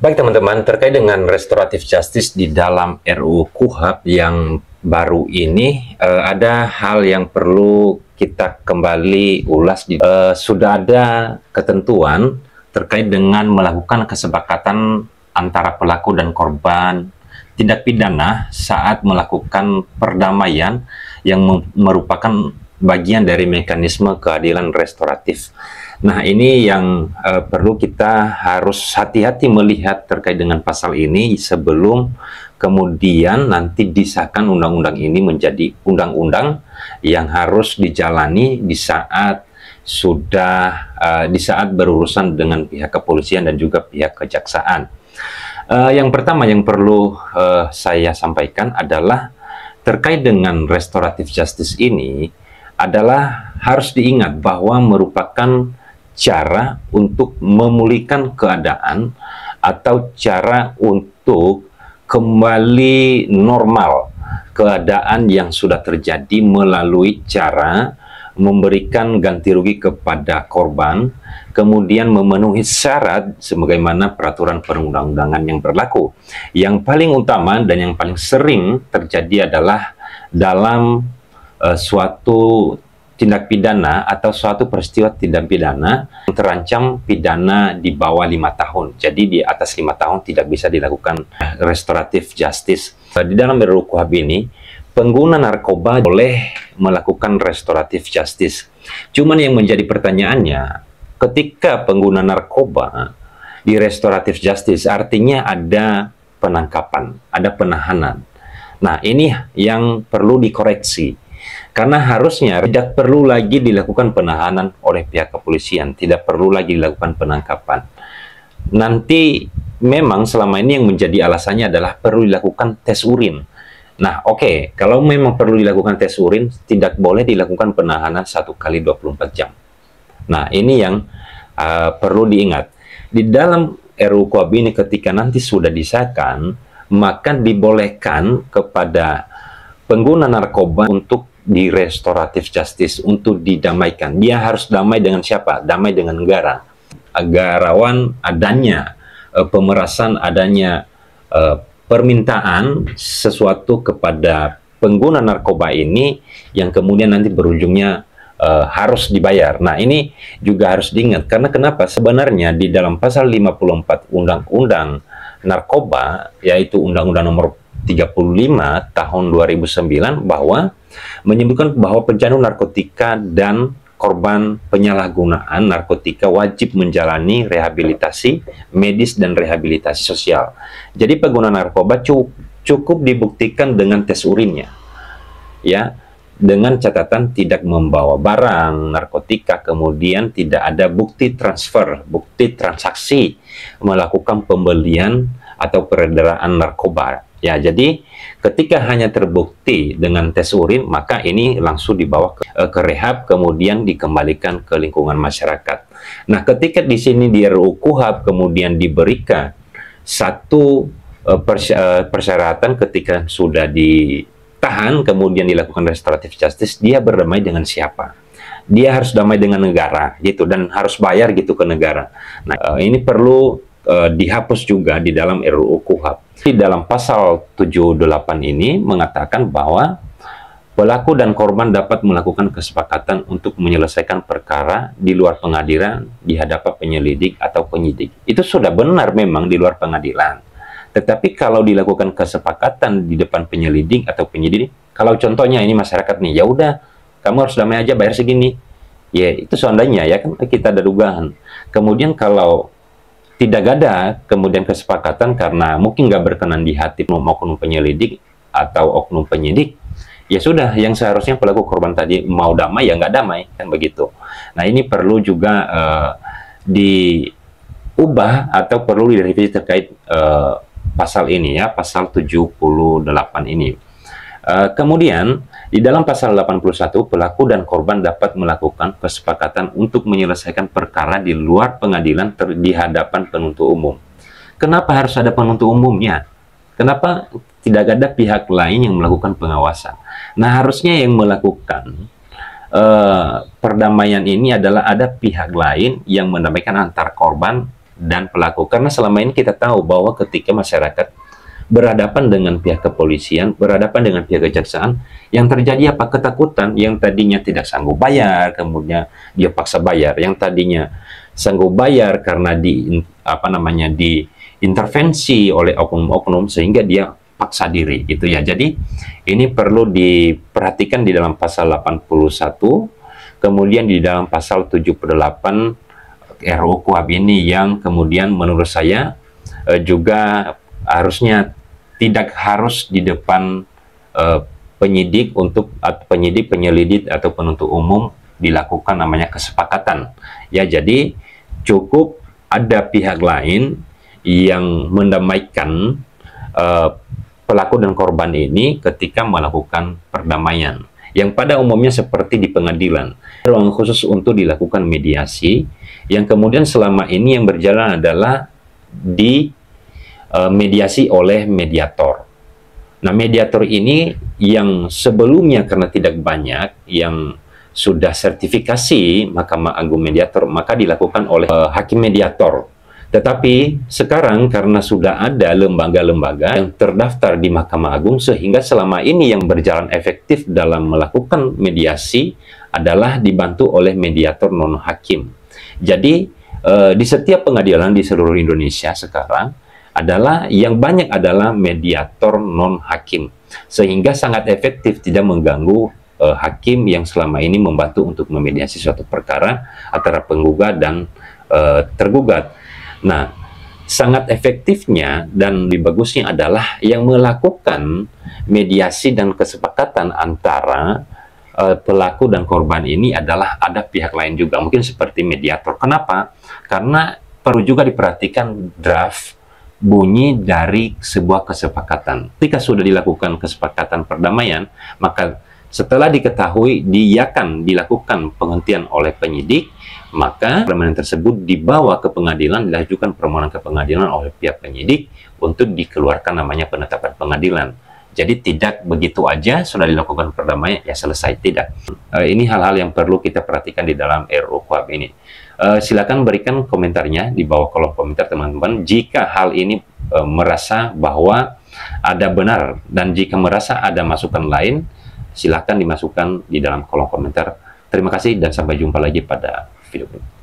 Baik teman-teman, terkait dengan restoratif justice di dalam RUU KUHP yang baru ini, ada hal yang perlu kita kembali ulas. Sudah ada ketentuan terkait dengan melakukan kesepakatan antara pelaku dan korban tindak pidana saat melakukan perdamaian yang merupakan bagian dari mekanisme keadilan restoratif. Nah, ini yang perlu kita harus hati-hati melihat terkait dengan pasal ini sebelum kemudian nanti disahkan undang-undang ini menjadi undang-undang yang harus dijalani di saat di saat berurusan dengan pihak kepolisian dan juga pihak kejaksaan. Yang pertama yang perlu saya sampaikan adalah terkait dengan restoratif justice ini adalah harus diingat bahwa merupakan cara untuk memulihkan keadaan atau cara untuk kembali normal keadaan yang sudah terjadi melalui cara memberikan ganti rugi kepada korban, kemudian memenuhi syarat sebagaimana peraturan perundang-undangan yang berlaku. Yang paling utama dan yang paling sering terjadi adalah dalam suatu tindak pidana atau suatu peristiwa tindak pidana yang terancam pidana di bawah 5 tahun. Jadi di atas 5 tahun tidak bisa dilakukan restoratif justice. Di dalam RUU KUHP ini, pengguna narkoba boleh melakukan restoratif justice. Cuman yang menjadi pertanyaannya, ketika pengguna narkoba di restoratif justice, artinya ada penangkapan, ada penahanan. Nah, ini yang perlu dikoreksi. Karena harusnya tidak perlu lagi dilakukan penahanan oleh pihak kepolisian, tidak perlu lagi dilakukan penangkapan. Nanti memang selama ini yang menjadi alasannya adalah perlu dilakukan tes urin. Nah, oke, kalau memang perlu dilakukan tes urin, tidak boleh dilakukan penahanan 1 kali 24 jam. Nah, ini yang perlu diingat. Di dalam RUU KUHP ini ketika nanti sudah disahkan, maka dibolehkan kepada pengguna narkoba untuk di restoratif justice, untuk didamaikan. Dia harus damai dengan siapa? Damai dengan negara. Agar rawan adanya pemerasan, adanya permintaan sesuatu kepada pengguna narkoba ini yang kemudian nanti berujungnya harus dibayar. Nah, ini juga harus diingat. Karena kenapa? Sebenarnya di dalam pasal 54 Undang-Undang Narkoba, yaitu Undang-Undang Nomor 35 tahun 2009, bahwa menyebutkan bahwa pecandu narkotika dan korban penyalahgunaan narkotika wajib menjalani rehabilitasi medis dan rehabilitasi sosial. Jadi pengguna narkoba cukup dibuktikan dengan tes urinnya, ya, dengan catatan tidak membawa barang narkotika, kemudian tidak ada bukti transfer, bukti transaksi melakukan pembelian atau peredaran narkoba. Ya, jadi ketika hanya terbukti dengan tes urin, maka ini langsung dibawa ke rehab, kemudian dikembalikan ke lingkungan masyarakat. Nah, ketika di sini di RUU KUHP kemudian diberikan satu persyaratan ketika sudah ditahan, kemudian dilakukan restoratif justice, dia berdamai dengan siapa? Dia harus damai dengan negara, gitu, dan harus bayar gitu ke negara. Nah, ini perlu dihapus juga di dalam RUU KUHP. Di dalam pasal 78 ini mengatakan bahwa pelaku dan korban dapat melakukan kesepakatan untuk menyelesaikan perkara di luar pengadilan di hadapan penyelidik atau penyidik. Itu sudah benar memang di luar pengadilan. Tetapi kalau dilakukan kesepakatan di depan penyelidik atau penyidik, kalau contohnya ini masyarakat nih, ya udah kamu harus damai aja, bayar segini. Ya, itu seandainya ya kan kita ada dugaan. Kemudian kalau tidak ada kemudian kesepakatan karena mungkin nggak berkenan di hati oknum penyelidik atau oknum penyidik, ya sudah, yang seharusnya pelaku korban tadi mau damai ya nggak damai, kan begitu. Nah, ini perlu juga diubah atau perlu direvisi terkait pasal ini, ya, pasal 78 ini. Kemudian di dalam pasal 81, pelaku dan korban dapat melakukan kesepakatan untuk menyelesaikan perkara di luar pengadilan di hadapan penuntut umum. Kenapa harus ada penuntut umumnya? Kenapa tidak ada pihak lain yang melakukan pengawasan? Nah, harusnya yang melakukan perdamaian ini adalah ada pihak lain yang mendamaikan antar korban dan pelaku. Karena selama ini kita tahu bahwa ketika masyarakat berhadapan dengan pihak kepolisian, berhadapan dengan pihak kejaksaan, yang terjadi apa? Ketakutan. Yang tadinya tidak sanggup bayar, kemudian dia paksa bayar. Yang tadinya sanggup bayar karena diintervensi oleh oknum-oknum, sehingga dia paksa diri gitu ya. Jadi ini perlu diperhatikan di dalam pasal 81, kemudian di dalam pasal 78 RUU KUHP ini, yang kemudian menurut saya juga harusnya tidak harus di depan penyidik penyelidik atau penuntut umum dilakukan namanya kesepakatan ya. Jadi cukup ada pihak lain yang mendamaikan pelaku dan korban ini ketika melakukan perdamaian, yang pada umumnya seperti di pengadilan, ruang khusus untuk dilakukan mediasi, yang kemudian selama ini yang berjalan adalah di mediasi oleh mediator. Nah, mediator ini yang sebelumnya karena tidak banyak yang sudah sertifikasi Mahkamah Agung mediator, maka dilakukan oleh hakim mediator. Tetapi sekarang karena sudah ada lembaga-lembaga yang terdaftar di Mahkamah Agung, sehingga selama ini yang berjalan efektif dalam melakukan mediasi adalah dibantu oleh mediator non-hakim. Jadi di setiap pengadilan di seluruh Indonesia sekarang adalah yang banyak adalah mediator non-hakim, sehingga sangat efektif, tidak mengganggu hakim yang selama ini membantu untuk memediasi suatu perkara antara penggugat dan tergugat. Nah, sangat efektifnya dan lebih bagusnya adalah yang melakukan mediasi dan kesepakatan antara pelaku dan korban ini adalah ada pihak lain juga, mungkin seperti mediator. Kenapa? Karena perlu juga diperhatikan draft bunyi dari sebuah kesepakatan. Ketika sudah dilakukan kesepakatan perdamaian, maka setelah diketahui dia akan dilakukan penghentian oleh penyidik, maka permohonan tersebut dibawa ke pengadilan, diajukan permohonan ke pengadilan oleh pihak penyidik untuk dikeluarkan namanya penetapan pengadilan. Jadi tidak begitu aja sudah dilakukan perdamaian ya selesai, tidak. Ini hal-hal yang perlu kita perhatikan di dalam RUU KUHP ini. Silakan berikan komentarnya di bawah kolom komentar teman-teman jika hal ini merasa bahwa ada benar, dan jika merasa ada masukan lain silakan dimasukkan di dalam kolom komentar. Terima kasih dan sampai jumpa lagi pada video berikutnya.